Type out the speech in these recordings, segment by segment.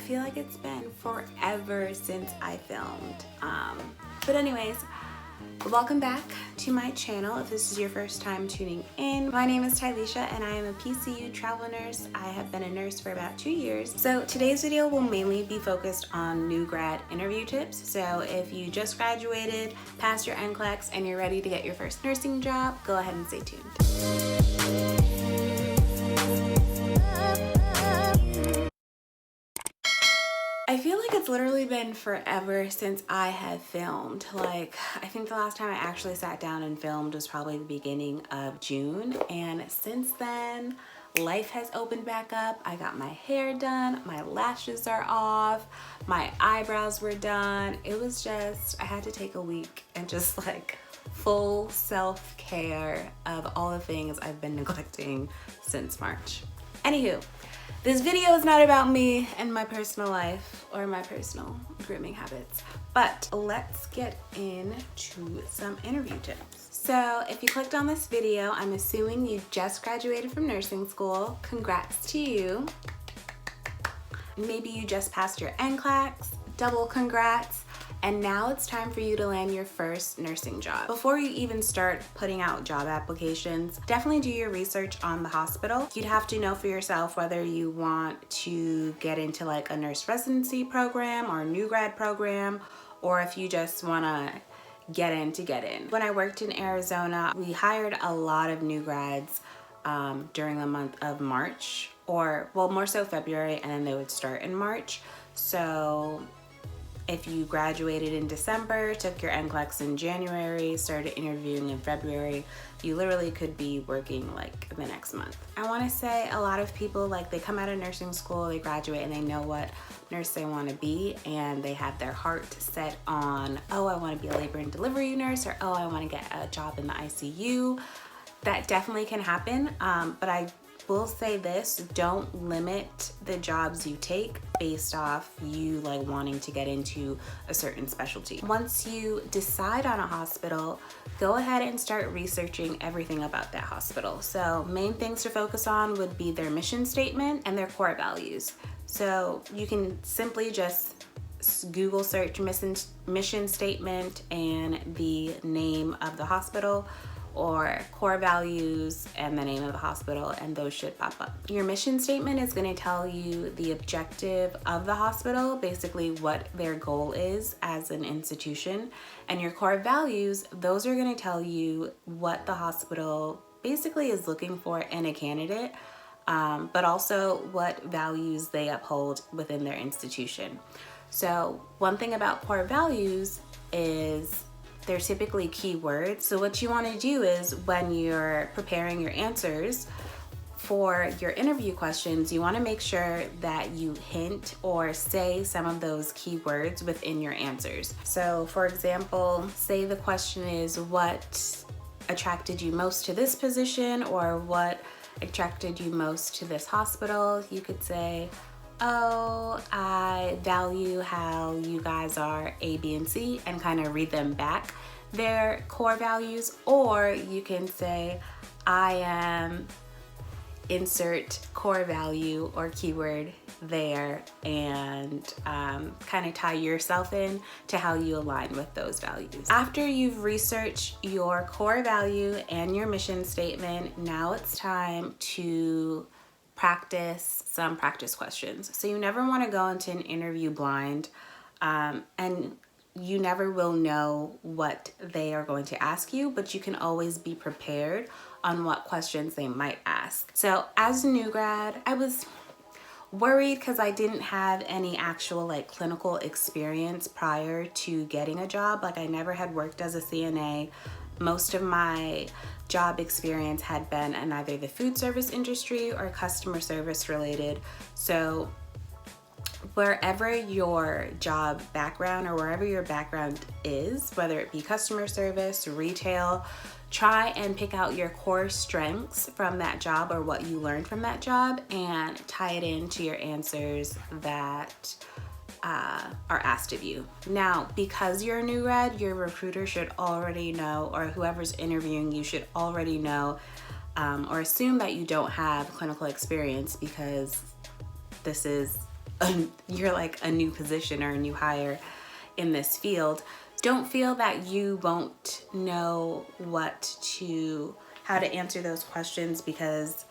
feel like it's been forever since I filmed. But anyways, welcome back to my channel. If this is your first time tuning in, my name is Tylisha and I am a PCU travel nurse. I have been a nurse for about 2 years. So today's video will mainly be focused on new grad interview tips. So if you just graduated, passed your NCLEX, and you're ready to get your first nursing job, go ahead and stay tuned. I feel like it's literally been forever since I have filmed. Like, I think the last time I actually sat down and filmed was probably the beginning of June. And since then, life has opened back up. I got my hair done, my lashes are off, my eyebrows were done. It was just, I had to take a week and just like full self-care of all the things I've been neglecting since March. Anywho, this video is not about me and my personal life or my personal grooming habits, but let's get into some interview tips. So if you clicked on this video, I'm assuming you just graduated from nursing school. Congrats to you. Maybe you just passed your NCLEX, double congrats. And now it's time for you to land your first nursing job. Before you even start putting out job applications, definitely do your research on the hospital. You'd have to know for yourself whether you want to get into like a nurse residency program or a new grad program, or if you just wanna get in to get in. When I worked in Arizona, we hired a lot of new grads during the month of March, or well, more so February, and then they would start in March. So if you graduated in December, took your NCLEX in January, started interviewing in February, you literally could be working like the next month. I wanna say a lot of people, like they come out of nursing school, they graduate and they know what nurse they wanna be, and they have their heart set on, oh, I wanna be a labor and delivery nurse, or oh, I wanna get a job in the ICU. That definitely can happen, but I will say this, don't limit the jobs you take based off you like wanting to get into a certain specialty. Once you decide on a hospital, go ahead and start researching everything about that hospital. So main things to focus on would be their mission statement and their core values. So you can simply just Google search mission statement and the name of the hospital, or core values and the name of the hospital, and those should pop up. Your mission statement is going to tell you the objective of the hospital, basically what their goal is as an institution, and your core values, those are going to tell you what the hospital basically is looking for in a candidate, but also what values they uphold within their institution. So one thing about core values is they're typically keywords. So what you want to do is when you're preparing your answers for your interview questions, you want to make sure that you hint or say some of those keywords within your answers. So for example, say the question is, what attracted you most to this position, or what attracted you most to this hospital? You could say, oh, I value how you guys are A, B, and C, and kind of read them back their core values. Or you can say, I am insert core value or keyword there, and kind of tie yourself in to how you align with those values. After you've researched your core value and your mission statement, now it's time to practice some practice questions. So you never want to go into an interview blind, and you never will know what they are going to ask you, but you can always be prepared on what questions they might ask. So as a new grad, I was worried because I didn't have any actual like clinical experience prior to getting a job. Like I never had worked as a CNA. Most of my job experience had been in either the food service industry or customer service related. So wherever your job background or wherever your background is, whether it be customer service, retail, try and pick out your core strengths from that job or what you learned from that job and tie it into your answers that are asked of you. Now, because you're a new grad, your recruiter should already know, or whoever's interviewing you should already know or assume that you don't have clinical experience, because this is you're like a new position or a new hire in this field, don't feel that you won't know how to answer those questions, because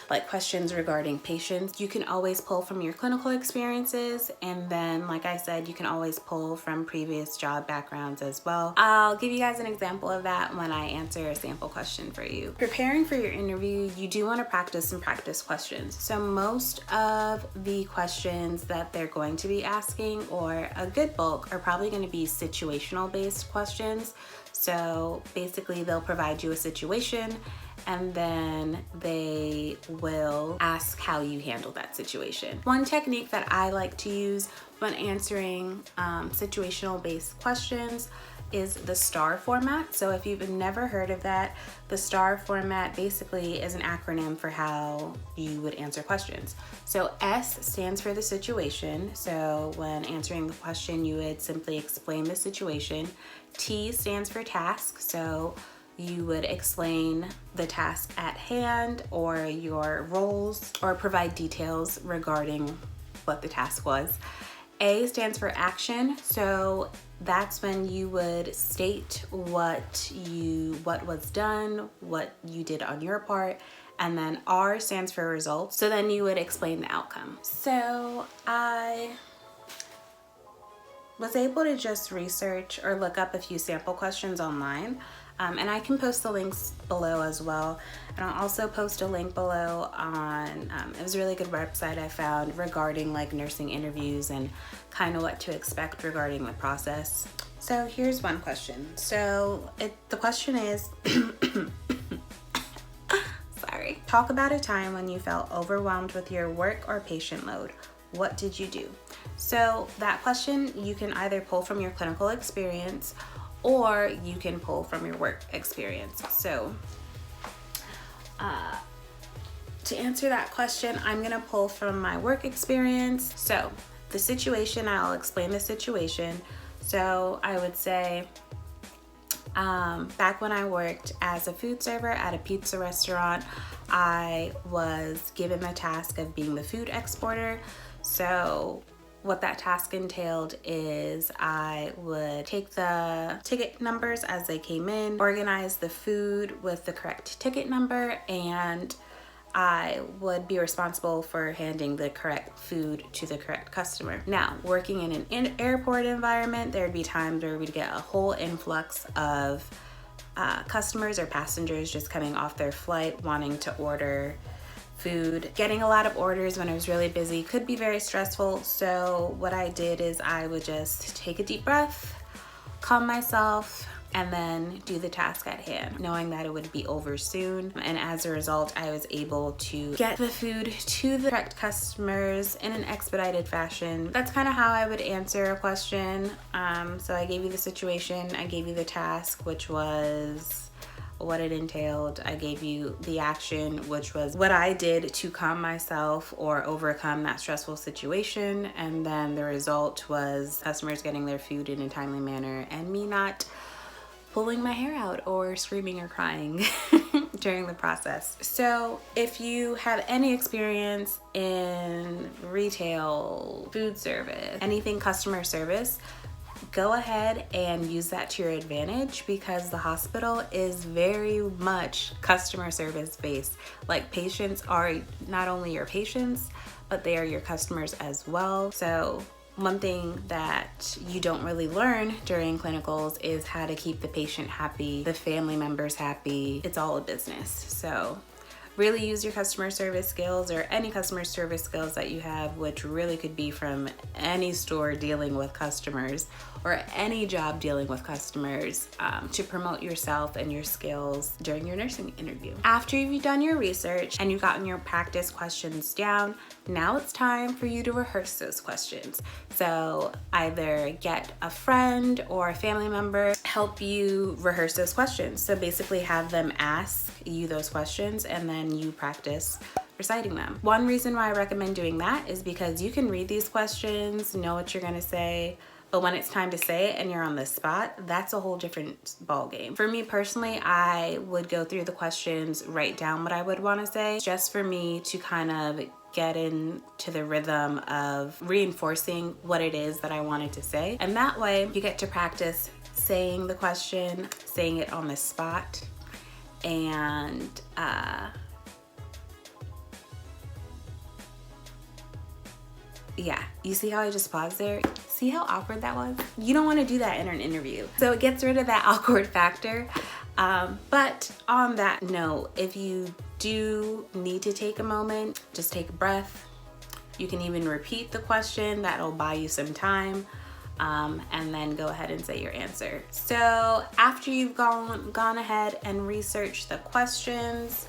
like questions regarding patients, you can always pull from your clinical experiences. And then, like I said, you can always pull from previous job backgrounds as well. I'll give you guys an example of that when I answer a sample question for you. Preparing for your interview, you do want to practice some practice questions. So most of the questions that they're going to be asking, or a good bulk, are probably going to be situational based questions. So basically they'll provide you a situation, and then they will ask how you handle that situation. One technique that I like to use when answering situational based questions is the STAR format. So if you've never heard of that, the STAR format basically is an acronym for how you would answer questions. So S stands for the situation. So when answering the question, you would simply explain the situation. T stands for task. So you would explain the task at hand or your roles, or provide details regarding what the task was. A stands for action. So that's when you would state what was done, what you did on your part. And then R stands for results. So then you would explain the outcome. So I was able to just research or look up a few sample questions online. And I can post the links below as well. And I'll also post a link below on, it was a really good website I found regarding like nursing interviews and kind of what to expect regarding the process. So here's one question. So the question is, sorry. Talk about a time when you felt overwhelmed with your work or patient load. What did you do? So that question, you can either pull from your clinical experience, or you can pull from your work experience. So to answer that question, I'm gonna pull from my work experience. So the situation, I'll explain the situation. So I would say, back when I worked as a food server at a pizza restaurant, I was given the task of being the food exporter. So what that task entailed is I would take the ticket numbers as they came in, organize the food with the correct ticket number, and I would be responsible for handing the correct food to the correct customer. Now, working in an airport environment, there'd be times where we'd get a whole influx of customers or passengers just coming off their flight wanting to order food. Getting a lot of orders when I was really busy could be very stressful. So what I did is I would just take a deep breath, calm myself, and then do the task at hand, knowing that it would be over soon. And as a result, I was able to get the food to the correct customers in an expedited fashion. That's kind of how I would answer a question. So I gave you the situation, I gave you the task, which was what it entailed. I gave you the action, which was what I did to calm myself or overcome that stressful situation. And then the result was customers getting their food in a timely manner and me not pulling my hair out or screaming or crying during the process. So if you have any experience in retail, food service, anything customer service, go ahead and use that to your advantage, because the hospital is very much customer service based. Like, patients are not only your patients, but they are your customers as well. So one thing that you don't really learn during clinicals is how to keep the patient happy, the family members happy. It's all a business. So really use your customer service skills, or any customer service skills that you have, which really could be from any store dealing with customers or any job dealing with customers, to promote yourself and your skills during your nursing interview. After you've done your research and you've gotten your practice questions down, now it's time for you to rehearse those questions. So either get a friend or a family member help you rehearse those questions. So basically have them ask you those questions and then you practice reciting them. One reason why I recommend doing that is because you can read these questions, know what you're gonna say, but when it's time to say it and you're on the spot, that's a whole different ball game. For me personally, I would go through the questions, write down what I would want to say, just for me to kind of get into the rhythm of reinforcing what it is that I wanted to say. And that way you get to practice saying the question, saying it on the spot, and yeah, you see how I just paused there? See how awkward that was? You don't want to do that in an interview. So it gets rid of that awkward factor. But on that note, if you do need to take a moment, just take a breath. You can even repeat the question. That'll buy you some time. And then go ahead and say your answer. So after you've gone ahead and researched the questions,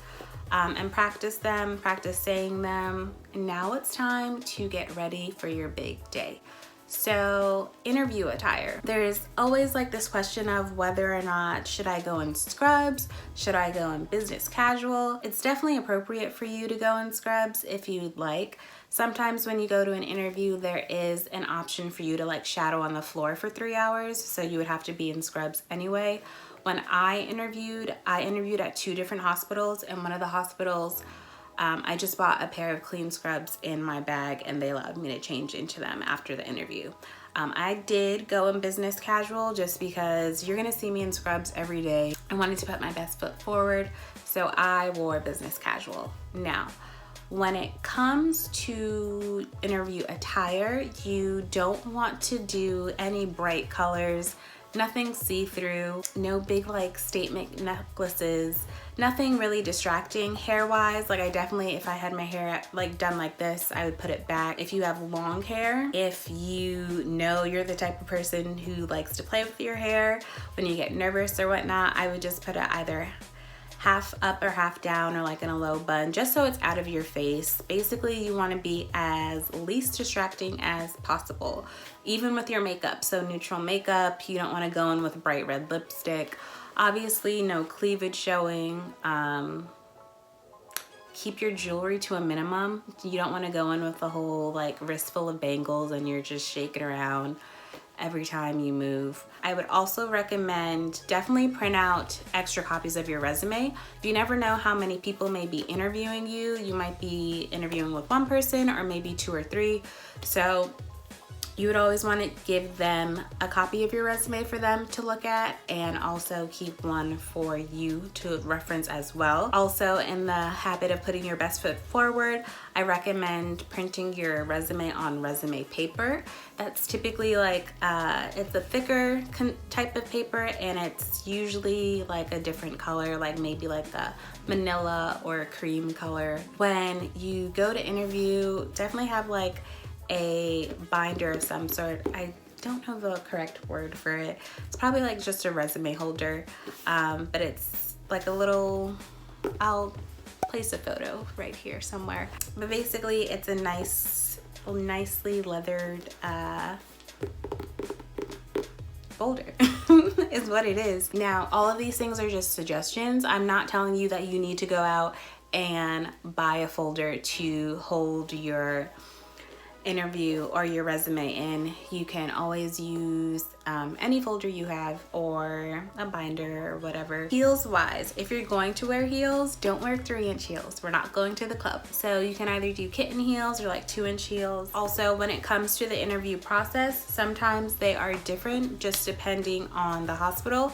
and practice them, practice saying them, now it's time to get ready for your big day. So interview attire. There's always like this question of whether or not should I go in scrubs? Should I go in business casual? It's definitely appropriate for you to go in scrubs if you'd like. Sometimes when you go to an interview, there is an option for you to like shadow on the floor for 3 hours. So you would have to be in scrubs anyway. When I interviewed at 2 different hospitals, and one of the hospitals, I just bought a pair of clean scrubs in my bag and they allowed me to change into them after the interview. I did go in business casual just because you're gonna see me in scrubs every day. I wanted to put my best foot forward, so I wore business casual. Now, when it comes to interview attire, you don't want to do any bright colors, nothing see-through, no big like statement necklaces, nothing really distracting. Hair-wise, like I definitely, if I had my hair like done like this, I would put it back. If you have long hair, if you know you're the type of person who likes to play with your hair when you get nervous or whatnot, I would just put it either half up or half down or like in a low bun, just so it's out of your face. Basically, you want to be as least distracting as possible, even with your makeup. So neutral makeup, you don't want to go in with bright red lipstick. Obviously, no cleavage showing. Keep your jewelry to a minimum. You don't want to go in with a whole like wrist full of bangles and you're just shaking around every time you move. I would also recommend definitely print out extra copies of your resume. You never know how many people may be interviewing you. You might be interviewing with one person or maybe 2 or 3. So you would always want to give them a copy of your resume for them to look at, and also keep one for you to reference as well. Also, in the habit of putting your best foot forward, I recommend printing your resume on resume paper. That's typically like, it's a thicker type of paper, and it's usually like a different color, like maybe like a manila or a cream color. When you go to interview, definitely have like a binder of some sort. I don't know the correct word for it. It's probably like just a resume holder, but it's like a little, I'll place a photo right here somewhere. But basically it's a nicely leathered folder is what it is. Now, all of these things are just suggestions. I'm not telling you that you need to go out and buy a folder to hold your interview or your resume in. You can always use any folder you have or a binder or whatever. Heels wise, if you're going to wear heels, don't wear 3-inch heels. We're not going to the club. So you can either do kitten heels or like 2-inch heels. Also, when it comes to the interview process, sometimes they are different just depending on the hospital.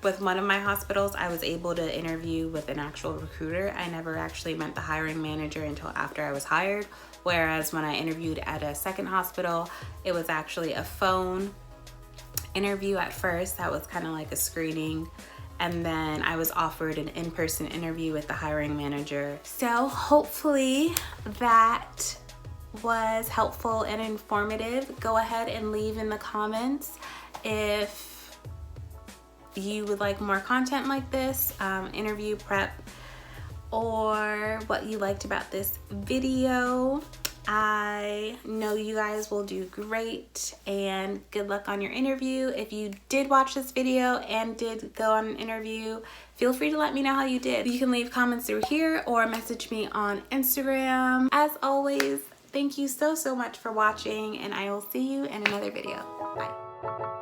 With one of my hospitals, I was able to interview with an actual recruiter. I never actually met the hiring manager until after I was hired. Whereas when I interviewed at a second hospital, it was actually a phone interview at first. That was kind of like a screening. And then I was offered an in-person interview with the hiring manager. So hopefully that was helpful and informative. Go ahead and leave in the comments if you would like more content like this, interview prep, or what you liked about this video. I know you guys will do great, and good luck on your interview. If you did watch this video and did go on an interview, feel free to let me know how you did. You can leave comments through here or message me on Instagram. As always, thank you so much for watching, and I will see you in another video. Bye.